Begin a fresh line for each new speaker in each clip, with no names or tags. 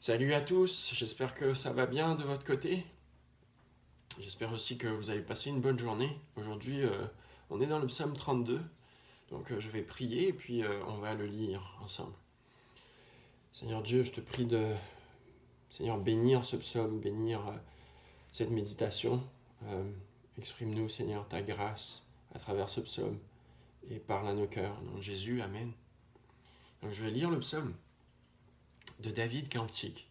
Salut à tous, j'espère que ça va bien de votre côté. J'espère aussi que vous avez passé une bonne journée. Aujourd'hui, on est dans le psaume 32, donc je vais prier et puis on va le lire ensemble. Seigneur Dieu, je te prie de, Seigneur, bénir ce psaume, bénir cette méditation. Exprime-nous, Seigneur, ta grâce à travers ce psaume et parle à nos cœurs. Au nom de Jésus, Amen. Donc je vais lire le psaume de David Cantique.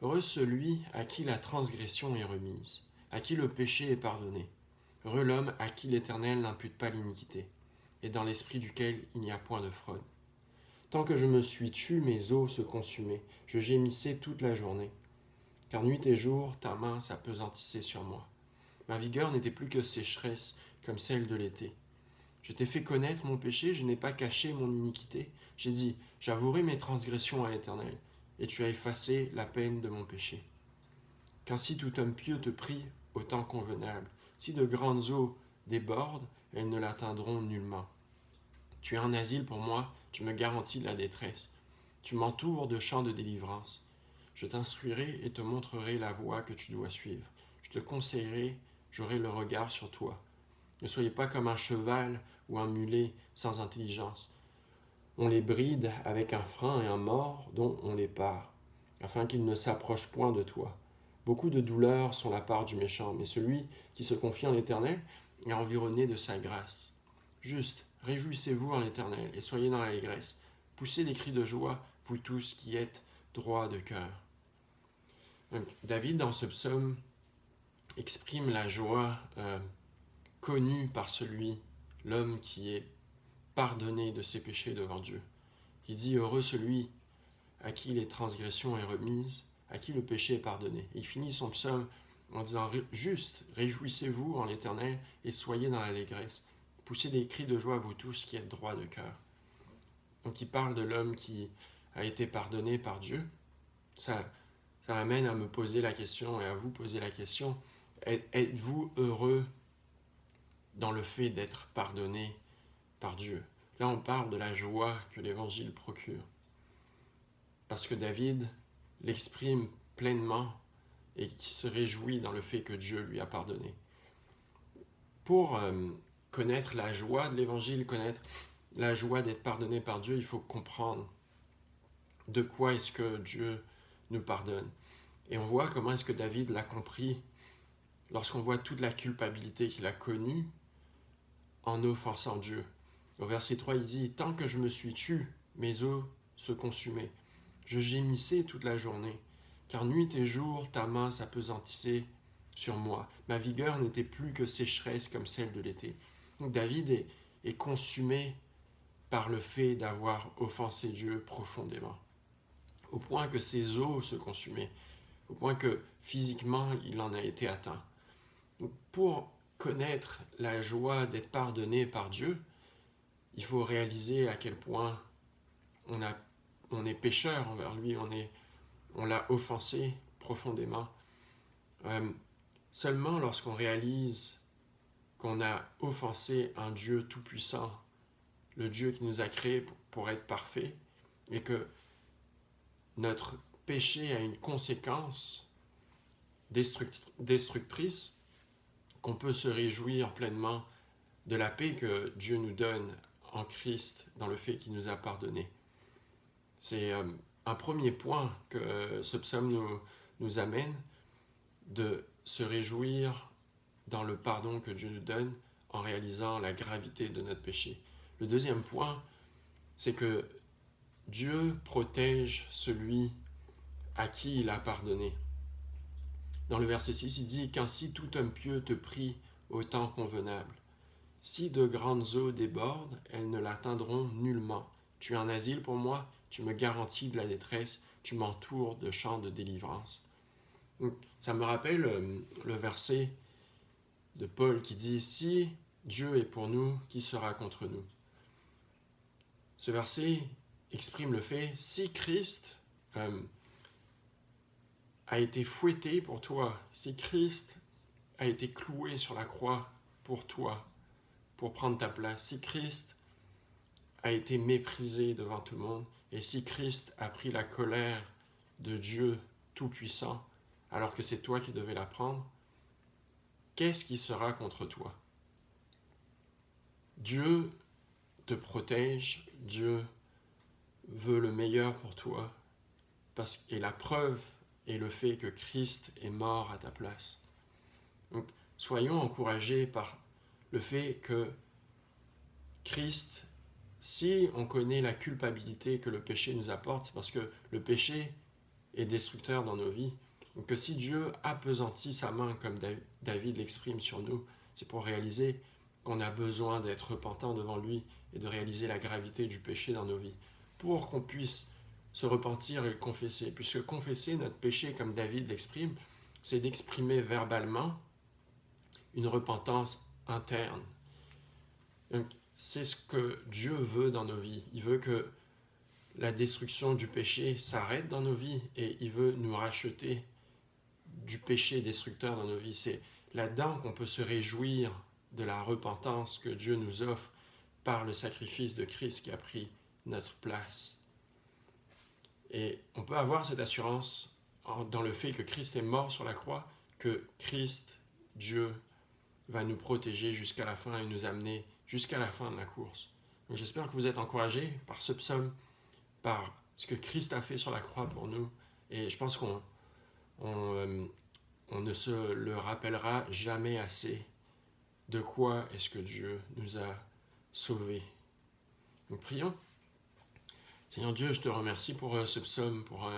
Heureux celui à qui la transgression est remise, à qui le péché est pardonné. Heureux l'homme à qui l'Éternel n'impute pas l'iniquité, et dans l'esprit duquel il n'y a point de fraude. Tant que je me suis tu, mes os se consumaient, je gémissais toute la journée. Car nuit et jour, ta main s'appesantissait sur moi. Ma vigueur n'était plus que sécheresse, comme celle de l'été. Je t'ai fait connaître mon péché, je n'ai pas caché mon iniquité. J'ai dit, j'avouerai mes transgressions à l'Éternel, et tu as effacé la peine de mon péché. Qu'ainsi tout homme pieux te prie au temps convenable. Si de grandes eaux débordent, elles ne l'atteindront nullement. Tu es un asile pour moi, tu me garantis de la détresse. Tu m'entoures de chants de délivrance. Je t'instruirai et te montrerai la voie que tu dois suivre. Je te conseillerai, j'aurai le regard sur toi. Ne soyez pas comme un cheval ou un mulet sans intelligence. On les bride avec un frein et un mors dont on les pare, afin qu'ils ne s'approchent point de toi. Beaucoup de douleurs sont la part du méchant, mais celui qui se confie en l'Éternel est environné de sa grâce. Juste, réjouissez-vous en l'Éternel et soyez dans l'allégresse. Poussez des cris de joie, vous tous qui êtes droits de cœur. Donc, David, dans ce psaume, exprime la joie connue par l'homme qui est pardonné de ses péchés devant Dieu. Il dit heureux celui à qui les transgressions est remise, à qui le péché est pardonné. Et il finit son psaume en disant juste, réjouissez-vous en l'Éternel et soyez dans l'allégresse. Poussez des cris de joie, vous tous qui êtes droits de cœur. Donc il parle de l'homme qui a été pardonné par Dieu. Ça m'amène à me poser la question et à vous poser la question, êtes-vous heureux dans le fait d'être pardonné par Dieu? Là, on parle de la joie que l'Évangile procure. Parce que David l'exprime pleinement et qui se réjouit dans le fait que Dieu lui a pardonné. Pour connaître la joie de l'Évangile, connaître la joie d'être pardonné par Dieu, il faut comprendre de quoi est-ce que Dieu nous pardonne. Et on voit comment est-ce que David l'a compris lorsqu'on voit toute la culpabilité qu'il a connue en offensant Dieu. Au verset 3, il dit « Tant que je me suis tu, mes os se consumaient. Je gémissais toute la journée, car nuit et jour ta main s'appesantissait sur moi. Ma vigueur n'était plus que sécheresse comme celle de l'été. » Donc David est consumé par le fait d'avoir offensé Dieu profondément, au point que ses os se consumaient, au point que physiquement il en a été atteint. Donc pour connaître la joie d'être pardonné par Dieu, il faut réaliser à quel point on est pécheur envers lui, on l'a offensé profondément. Seulement lorsqu'on réalise qu'on a offensé un Dieu tout-puissant, le Dieu qui nous a créés pour être parfaits, et que notre péché a une conséquence destructrice, qu'on peut se réjouir pleinement de la paix que Dieu nous donne en Christ dans le fait qu'il nous a pardonné. C'est un premier point que ce psaume nous amène, de se réjouir dans le pardon que Dieu nous donne en réalisant la gravité de notre péché. Le deuxième point, c'est que Dieu protège celui à qui il a pardonné. Dans le verset 6, il dit « Qu'ainsi tout homme pieux te prie au temps convenable. Si de grandes eaux débordent, elles ne l'atteindront nullement. Tu es un asile pour moi, tu me garantis de la détresse, tu m'entoures de chants de délivrance. » Donc, ça me rappelle le verset de Paul qui dit « Si Dieu est pour nous, qui sera contre nous ?» Ce verset exprime le fait, si Christ a été fouetté pour toi, si Christ a été cloué sur la croix pour toi, pour prendre ta place, si Christ a été méprisé devant tout le monde, et si Christ a pris la colère de Dieu Tout-Puissant, alors que c'est toi qui devais la prendre, qu'est-ce qui sera contre toi? Dieu te protège, Dieu veut le meilleur pour toi, et la preuve est le fait que Christ est mort à ta place. Donc, soyons encouragés par le fait que Christ, si on connaît la culpabilité que le péché nous apporte, c'est parce que le péché est destructeur dans nos vies. Donc que si Dieu appesantit sa main, comme David l'exprime sur nous, c'est pour réaliser qu'on a besoin d'être repentant devant lui et de réaliser la gravité du péché dans nos vies, pour qu'on puisse se repentir et le confesser. Puisque confesser notre péché, comme David l'exprime, c'est d'exprimer verbalement une repentance interne. Donc, c'est ce que Dieu veut dans nos vies. Il veut que la destruction du péché s'arrête dans nos vies et il veut nous racheter du péché destructeur dans nos vies. C'est là-dedans qu'on peut se réjouir de la repentance que Dieu nous offre par le sacrifice de Christ qui a pris notre place. Et on peut avoir cette assurance dans le fait que Christ est mort sur la croix, que Christ, Dieu, va nous protéger jusqu'à la fin et nous amener jusqu'à la fin de la course. Donc j'espère que vous êtes encouragés par ce psaume, par ce que Christ a fait sur la croix pour nous. Et je pense qu'on ne se le rappellera jamais assez de quoi est-ce que Dieu nous a sauvés. Donc prions. Seigneur Dieu, je te remercie pour ce psaume, pour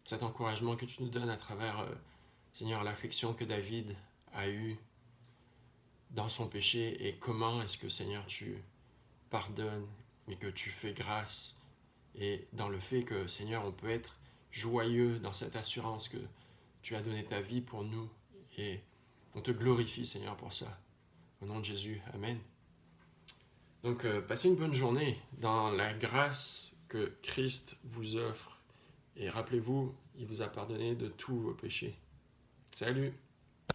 cet encouragement que tu nous donnes à travers, Seigneur, l'affection que David a eue dans son péché et comment est-ce que, Seigneur, tu pardonnes et que tu fais grâce et dans le fait que, Seigneur, on peut être joyeux dans cette assurance que tu as donné ta vie pour nous et on te glorifie, Seigneur, pour ça. Au nom de Jésus, Amen. Donc, passez une bonne journée dans la grâce que Christ vous offre et rappelez-vous, il vous a pardonné de tous vos péchés. Salut!